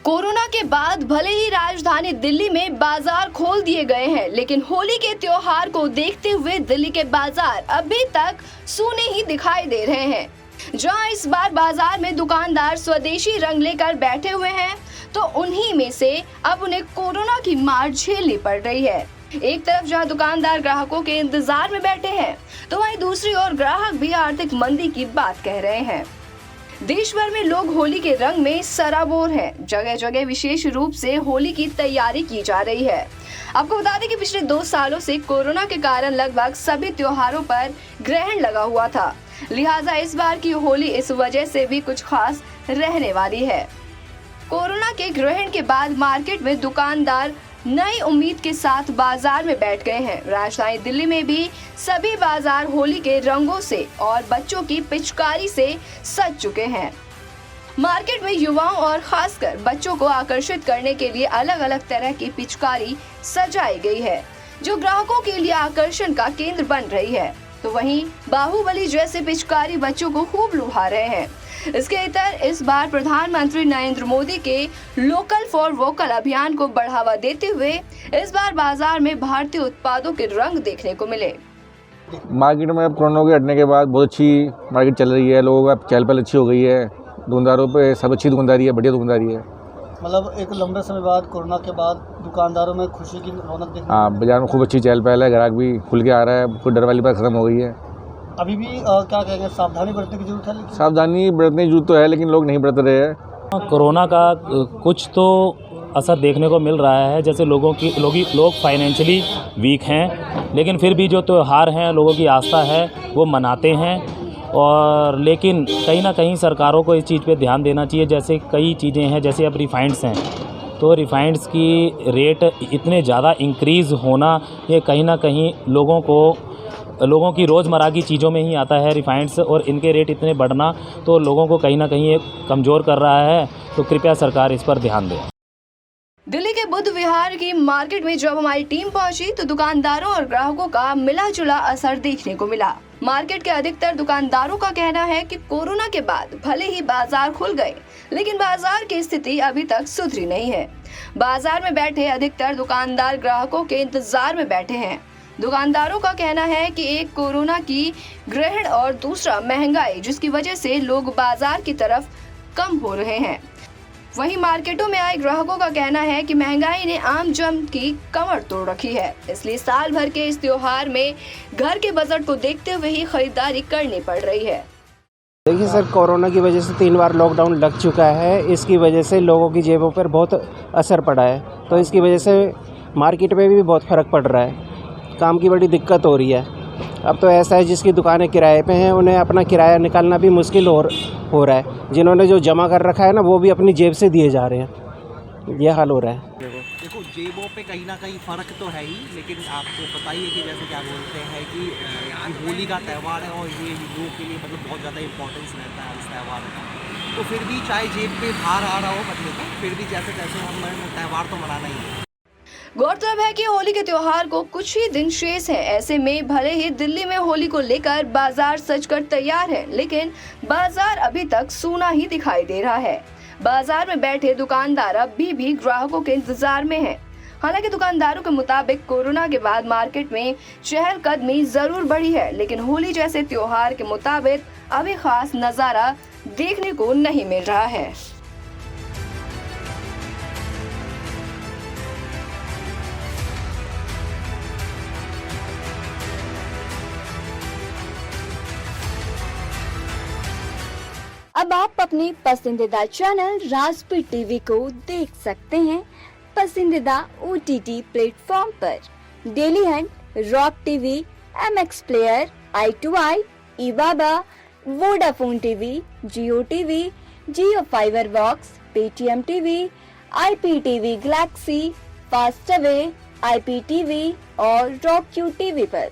Corona के बाद भले ही राजधानी दिल्ली में बाजार खोल दिए गए हैं, लेकिन होली के त्योहार को देखते हुए दिल्ली के बाजार अभी तक सूने ही दिखाई दे रहे हैं। जहां इस बार बाजार में दुकानदार स्वदेशी रंग लेकर बैठे हुए हैं, तो उन्हीं में से अब उन्हें कोरोना की मार झेलनी पड़ रही है। एक तरफ जहां दुकानदार ग्राहकों के इंतजार में बैठे हैं, तो वहीं दूसरी ओर ग्राहक भी आर्थिक मंदी की बात कह रहे हैं। देश भर में लोग होली के रंग में सराबोर हैं। जगह जगह विशेष रूप से होली की तैयारी की जा रही है। आपको बता दें कि पिछले 2 सालों से कोरोना के कारण लगभग सभी त्योहारों पर ग्रहण लगा हुआ था, लिहाजा इस बार की होली इस वजह से भी कुछ खास रहने वाली है। कोरोना के ग्रहण के बाद मार्केट में दुकानदार नई उम्मीद के साथ बाजार में बैठ गए हैं। राजधानी दिल्ली में भी सभी बाजार होली के रंगों से और बच्चों की पिचकारी से सज चुके हैं। मार्केट में युवाओं और खासकर बच्चों को आकर्षित करने के लिए अलग अलग तरह की पिचकारी सजाई गई है, जो ग्राहकों के लिए आकर्षण का केंद्र बन रही है। तो वहीं बाहुबली जैसे पिचकारी बच्चों को खूब लुभा रहे हैं। इसके इतर इस बार प्रधानमंत्री नरेंद्र मोदी के लोकल फॉर वोकल अभियान को बढ़ावा देते हुए इस बार बाजार में भारतीय उत्पादों के रंग देखने को मिले। मार्केट में अब कोरोना के हटने के बाद बहुत अच्छी मार्केट चल रही है। लोगों का चहल पहल अच्छी हो गई है। दुकानदारों पे सब अच्छी दुकानदारी है, बढ़िया दुकानदारी है। मतलब एक लंबे समय बाद कोरोना के बाद दुकानदारों में खुशी की रौनक देखने। हाँ, बाजार में खूब अच्छी चहल पहल है। ग्राहक भी खुल के आ रहा है। कोई डर वाली बात खत्म हो गई है। अभी भी क्या कहेंगे, सावधानी बरतने की जरूरत है। सावधानी बरतने की जरूरत तो है, लेकिन लोग नहीं बरत रहे हैं। कोरोना का कुछ तो असर देखने को मिल रहा है। जैसे लोग फाइनेंशियली वीक हैं, लेकिन फिर भी जो त्यौहार हैं लोगों की आस्था है वो मनाते हैं। और लेकिन कहीं ना कहीं सरकारों को इस चीज़ पे ध्यान देना चाहिए। जैसे कई चीज़ें हैं, जैसे अब रिफाइंड्स हैं, तो रिफाइंड्स की रेट इतने ज़्यादा इंक्रीज़ होना, ये कहीं ना कहीं लोगों की रोज़मर्रा की चीज़ों में ही आता है रिफाइंड्स, और इनके रेट इतने बढ़ना तो लोगों को कहीं ना कहीं ये कमज़ोर कर रहा है। तो कृपया सरकार इस पर ध्यान दे। दिल्ली के बुद्ध विहार की मार्केट में जब हमारी टीम पहुंची, तो दुकानदारों और ग्राहकों का मिला जुला असर देखने को मिला। मार्केट के अधिकतर दुकानदारों का कहना है कि कोरोना के बाद भले ही बाजार खुल गए, लेकिन बाजार की स्थिति अभी तक सुधरी नहीं है। बाजार में बैठे अधिकतर दुकानदार ग्राहकों के इंतजार में बैठे हैं। दुकानदारों का कहना है कि एक कोरोना की ग्रहण और दूसरा महंगाई, जिसकी वजह से लोग बाजार की तरफ कम हो रहे हैं। वहीं मार्केटों में आए ग्राहकों का कहना है कि महंगाई ने आम जन की कमर तोड़ रखी है, इसलिए साल भर के इस त्योहार में घर के बजट को देखते हुए ही खरीदारी करनी पड़ रही है। देखिए सर, कोरोना की वजह से 3 बार लॉकडाउन लग चुका है। इसकी वजह से लोगों की जेबों पर बहुत असर पड़ा है, तो इसकी वजह से मार्केट में भी बहुत फ़र्क पड़ रहा है। काम की बड़ी दिक्कत हो रही है। अब तो ऐसा है, जिसकी दुकानें किराए पे हैं उन्हें अपना किराया निकालना भी मुश्किल हो रहा है। जिन्होंने जो जमा कर रखा है ना, वो भी अपनी जेब से दिए जा रहे हैं। ये हाल हो रहा है। देखो, जेबों पे कहीं ना कहीं फ़र्क तो है ही, लेकिन आपको पता ही है कि जैसे क्या बोलते हैं कि होली का त्यौहार है और ये लोगों के लिए मतलब बहुत ज़्यादा इम्पोर्टेंस रहता है इस त्यौहार का। तो फिर भी चाहे जेब पे भार आ रहा हो बदले का, फिर भी जैसे तैसे हम त्यौहार तो मनाना ही है। गौरतलब है कि होली के त्योहार को कुछ ही दिन शेष है। ऐसे में भले ही दिल्ली में होली को लेकर बाजार सजकर तैयार है, लेकिन बाजार अभी तक सूना ही दिखाई दे रहा है। बाजार में बैठे दुकानदार अभी भी ग्राहकों के इंतजार में हैं। हालांकि दुकानदारों के मुताबिक कोरोना के बाद मार्केट में चहलकदमी जरूर बढ़ी है, लेकिन होली जैसे त्योहार के मुताबिक अभी खास नजारा देखने को नहीं मिल रहा है। अब आप अपने पसंदीदा चैनल राजपीठ टीवी को देख सकते हैं पसंदीदा OTT प्लेटफॉर्म पर। Dailyhunt, Rock TV, MX Player, i2i, eBaba, Vodafone TV, Jio TV, Jio Fiber box, Paytm TV, IPTV Galaxy, Fastway, IPTV और रॉक क्यू टीवी पर।